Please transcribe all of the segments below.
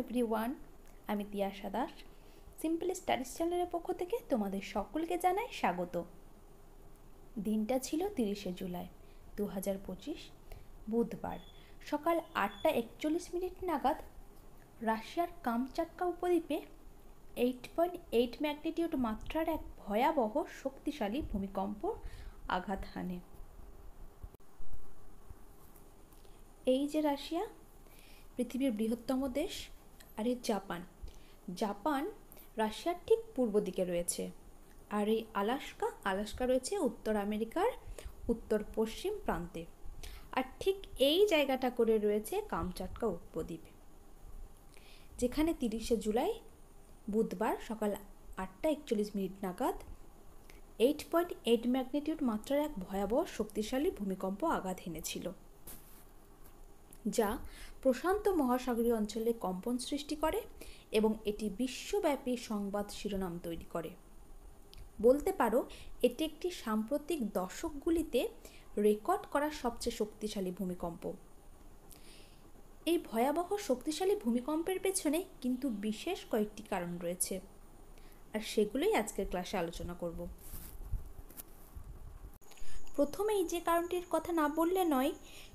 Everyone, আমি Tiyasha Das. Simple studies চ্যানেলের পক্ষ থেকে তোমাদের সকলকে জানাই স্বাগত। দিনটা ছিল 30শে জুলাই 2025, বুধবার। সকাল 8:41 নাগাদ রাশিয়ার কামচাটকা উপদ্বীপে 8.8 ম্যাগনিটিউড মাত্রার এক ভয়াবহ শক্তিশালী ভূমিকম্প আঘাত হানে। এই যে রাশিয়া, পৃথিবীর বৃহত্তম দেশ, আর এই জাপান রাশিয়ার ঠিক পূর্ব দিকে রয়েছে। আর এই আলাস্কা রয়েছে উত্তর আমেরিকার উত্তর পশ্চিম প্রান্তে। আর ঠিক এই জায়গাটা করে রয়েছে কামচাটকা উপদ্বীপ, যেখানে 30শে জুলাই বুধবার সকাল 8:41 নাগাদ 8.8 ম্যাগনিটিউড মাত্রার এক ভয়াবহ শক্তিশালী ভূমিকম্প আঘাত হেনেছিল, যা প্রশান্ত মহাসাগরীয় অঞ্চলে কম্পন সৃষ্টি করে এবং এটি বিশ্বব্যাপী সংবাদ শিরোনাম তৈরি করে। বলতে পারো এটি একটি সাম্প্রতিক দশকগুলিতে রেকর্ড করা সবচেয়ে শক্তিশালী ভূমিকম্প। এই ভয়াবহ শক্তিশালী ভূমিকম্পের পেছনে কিন্তু বিশেষ কয়েকটি কারণ রয়েছে, আর সেগুলোই আজকের ক্লাসে আলোচনা করব। প্রথমেই যে কারণটির কথা না বললে নয়,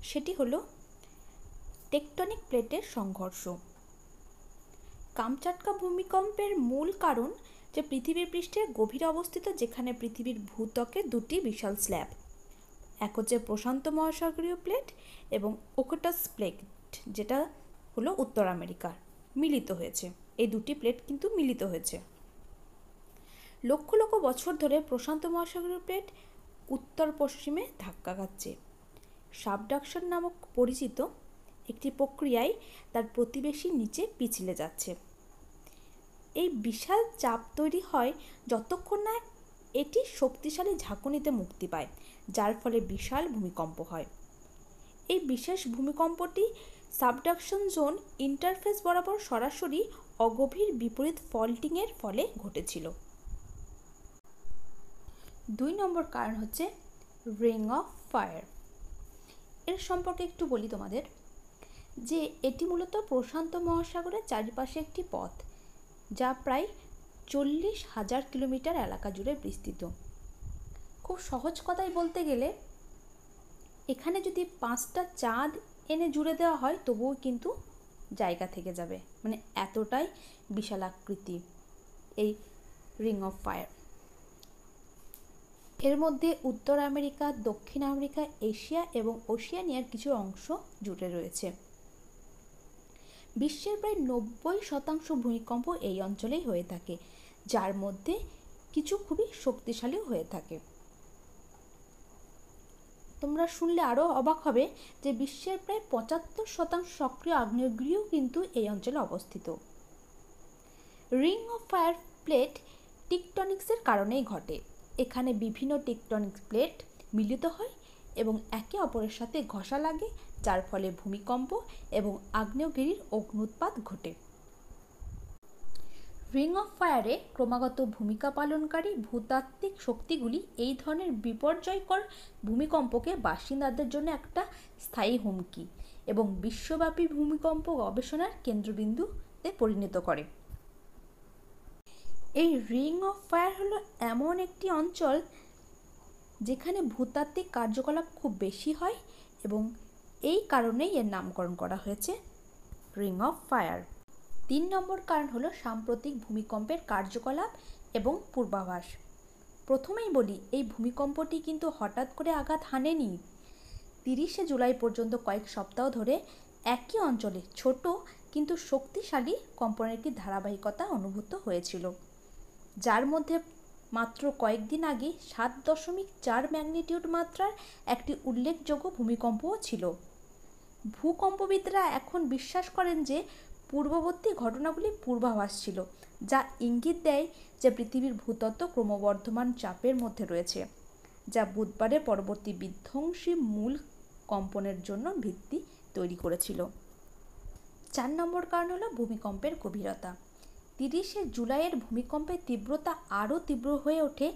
সেটি হলো টেকটনিক প্লেটের সংঘর্ষ। কামচাটকা ভূমিকম্পের মূল কারণ যে পৃথিবীর পৃষ্ঠের গভীরে অবস্থিত, যেখানে পৃথিবীর ভূত্বকে দুটি বিশাল স্ল্যাব, এক হচ্ছে প্রশান্ত মহাসাগরীয় প্লেট এবং ওকটাস প্লেট, যেটা হলো উত্তর আমেরিকার, মিলিত হয়েছে। এই দুটি প্লেট কিন্তু মিলিত হয়েছে। লক্ষ লক্ষ বছর ধরে প্রশান্ত মহাসাগরীয় প্লেট উত্তর পশ্চিমে ধাক্কা খাচ্ছে। সাবডাকশন নামক পরিচিত একটি প্রক্রিয়ায় তার প্রতিবেশীর নিচে পিছলে যাচ্ছে। এই বিশাল চাপ তৈরি হয় যতক্ষণ না এটি শক্তিশালী ঝাঁকুনিতে মুক্তি পায়, যার ফলে বিশাল ভূমিকম্প হয়। এই বিশেষ ভূমিকম্পটি সাবডাকশন জোন ইন্টারফেস বরাবর সরাসরি অগভীর বিপরীত ফল্টিংয়ের ফলে ঘটেছিল। 2 নম্বর কারণ হচ্ছে রিং অফ ফায়ার। এর সম্পর্কে একটু বলি তোমাদের, যে এটি মূলত প্রশান্ত মহাসাগরের চারিপাশে একটি পথ, যা প্রায় 40,000 কিলোমিটার এলাকা জুড়ে বিস্তৃত। খুব সহজ কথায় বলতে গেলে, এখানে যদি 5টা চাঁদ এনে জুড়ে দেওয়া হয় তবুও কিন্তু জায়গা থেকে যাবে, মানে এতটাই বিশাল আকৃতি এই রিং অফ ফায়ার। এর মধ্যে উত্তর আমেরিকা, দক্ষিণ আমেরিকা, এশিয়া এবং ওশিয়ানিয়ার কিছু অংশ জুড়ে রয়েছে। বিশ্বের প্রায় 90% ভূমিকম্প এই অঞ্চলেই হয়ে থাকে, যার মধ্যে কিছু খুবই শক্তিশালী হয়ে থাকে। তোমরা শুনলে আরও অবাক হবে যে বিশ্বের প্রায় 75% সক্রিয় আগ্নেয়গিরিও কিন্তু এই অঞ্চলে অবস্থিত। রিং অফ ফায়ার প্লেট টেকটনিক্সের কারণেই ঘটে। এখানে বিভিন্ন টেকটনিক প্লেট মিলিত হয় এবং একে অপরের সাথে ঘষা লাগে, যার ফলে ভূমিকম্প এবং আগ্নেয়গিরির অগ্ন্যুৎপাত ঘটে। রিং অফ ফায়ারে ক্রমাগত ভূমিকা পালনকারী ভূতাত্ত্বিক শক্তিগুলি এই ধরনের বিপর্যয়কর ভূমিকম্পকে বাসিন্দাদের জন্য একটা স্থায়ী হুমকি এবং বিশ্বব্যাপী ভূমিকম্প গবেষণার কেন্দ্রবিন্দুতে পরিণত করে। এই রিং অফ ফায়ার হলো এমন একটি অঞ্চল যেখানে ভূতাত্ত্বিক কার্যকলাপ খুব বেশি হয় এবং এই কারণেই এর নামকরণ করা হয়েছে রিং অফ ফায়ার। 3 নম্বর কারণ হলো সাম্প্রতিক ভূমিকম্পের কার্যকলাপ এবং পূর্বাভাস। প্রথমেই বলি, এই ভূমিকম্পটি কিন্তু হঠাৎ করে আঘাত হানেনি। 30শে জুলাই পর্যন্ত কয়েক সপ্তাহ ধরে একই অঞ্চলে ছোট কিন্তু শক্তিশালী কম্পনের একটি ধারাবাহিকতা অনুভূত হয়েছিল, যার মধ্যে মাত্র কয়েকদিন আগে 7.4 ম্যাগনিটিউড মাত্রার একটি উল্লেখযোগ্য ভূমিকম্পও ছিল। ভূকম্পবিদরা এখন বিশ্বাস করেন যে পূর্ববর্তী ঘটনাগুলি পূর্বাভাস ছিল, যা ইঙ্গিত দেয় যে পৃথিবীর ভূতত্ত্ব ক্রমবর্ধমান চাপের মধ্যে রয়েছে, যা বুধবারের পরবর্তী বিধ্বংসী মূল কম্পনের জন্য ভিত্তি তৈরি করেছিল। 4 নম্বর কারণ হলো ভূমিকম্পের গভীরতা। 30শে জুলাইয়ের ভূমিকম্পের তীব্রতা আরও তীব্র হয়ে ওঠে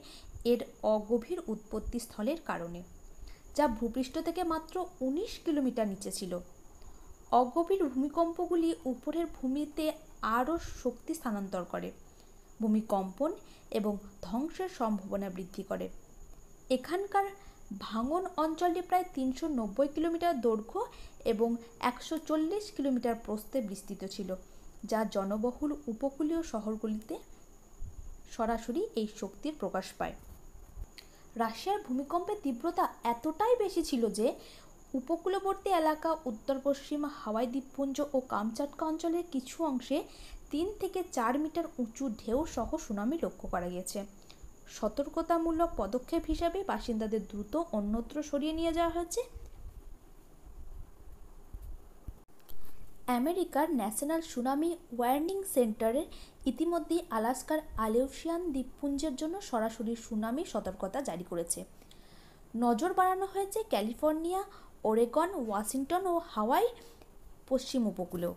এর অগভীর উৎপত্তি স্থলের কারণে, যা ভূপৃষ্ঠ থেকে মাত্র 19 কিলোমিটার নিচে ছিল। অগভীর ভূমিকম্পগুলি উপরের ভূমিতে আরও শক্তি স্থানান্তর করে, ভূমিকম্পন এবং ধ্বংসের সম্ভাবনা বৃদ্ধি করে। এখানকার ভাঙন অঞ্চলটি প্রায় 390 কিলোমিটার দৈর্ঘ্য এবং 140 কিলোমিটার প্রস্থে বিস্তৃত ছিল, যা জনবহুল উপকূলীয় শহরগুলিতে সরাসরি এই শক্তির প্রকাশ পায়। রাশিয়ার ভূমিকম্পের তীব্রতা এতটাই বেশি ছিল যে উপকূলবর্তী এলাকা, উত্তর পশ্চিম হাওয়াই দ্বীপপুঞ্জ ও কামচাটকা অঞ্চলের কিছু অংশে 3 থেকে 4 মিটার উঁচু ঢেউ সহ সুনামি লক্ষ্য করা গেছে। সতর্কতামূলক পদক্ষেপ হিসাবে বাসিন্দাদের দ্রুত অন্যত্র সরিয়ে নিয়ে যাওয়া হয়েছে। আমেরিকার ন্যাশনাল সুনামি ওয়ার্নিং সেন্টারের ইতিমধ্যেই আলাস্কার আলেউশিয়ান দ্বীপপুঞ্জের জন্য সরাসরি সুনামি সতর্কতা জারি করেছে। নজর বাড়ানো হয়েছে ক্যালিফোর্নিয়া, ওরেগন, ওয়াশিংটন ও হাওয়াই পশ্চিম উপকূলেও।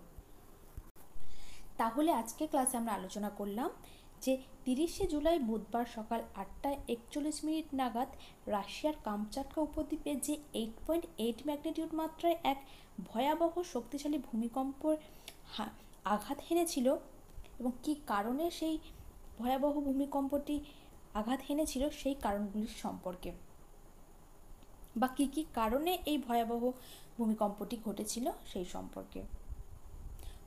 তাহলে আজকে ক্লাসে আমরা আলোচনা করলাম যে 30শে জুলাই বুধবার সকাল 8:41 নাগাদ রাশিয়ার কামচাটকা উপদ্বীপে যে 8.8 ম্যাগনিটিউড মাত্রায় এক ভয়াবহ শক্তিশালী ভূমিকম্পর আঘাত হেনেছিল এবং কী কারণে সেই ভয়াবহ ভূমিকম্পটি আঘাত হেনেছিল সেই কারণগুলির সম্পর্কে, বা কী কী কারণে এই ভয়াবহ ভূমিকম্পটি ঘটেছিল সেই সম্পর্কে।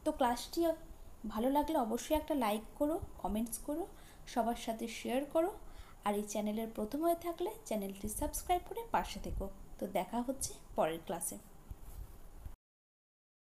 তো ক্লাসটি ভালো লাগলে অবশ্যই একটা লাইক করো, কমেন্টস করো, সবার সাথে শেয়ার করো, আর এই চ্যানেলের প্রথম হয়ে থাকলে চ্যানেলটি সাবস্ক্রাইব করে পাশে থেকো। তো দেখা হচ্ছে পরের ক্লাসে।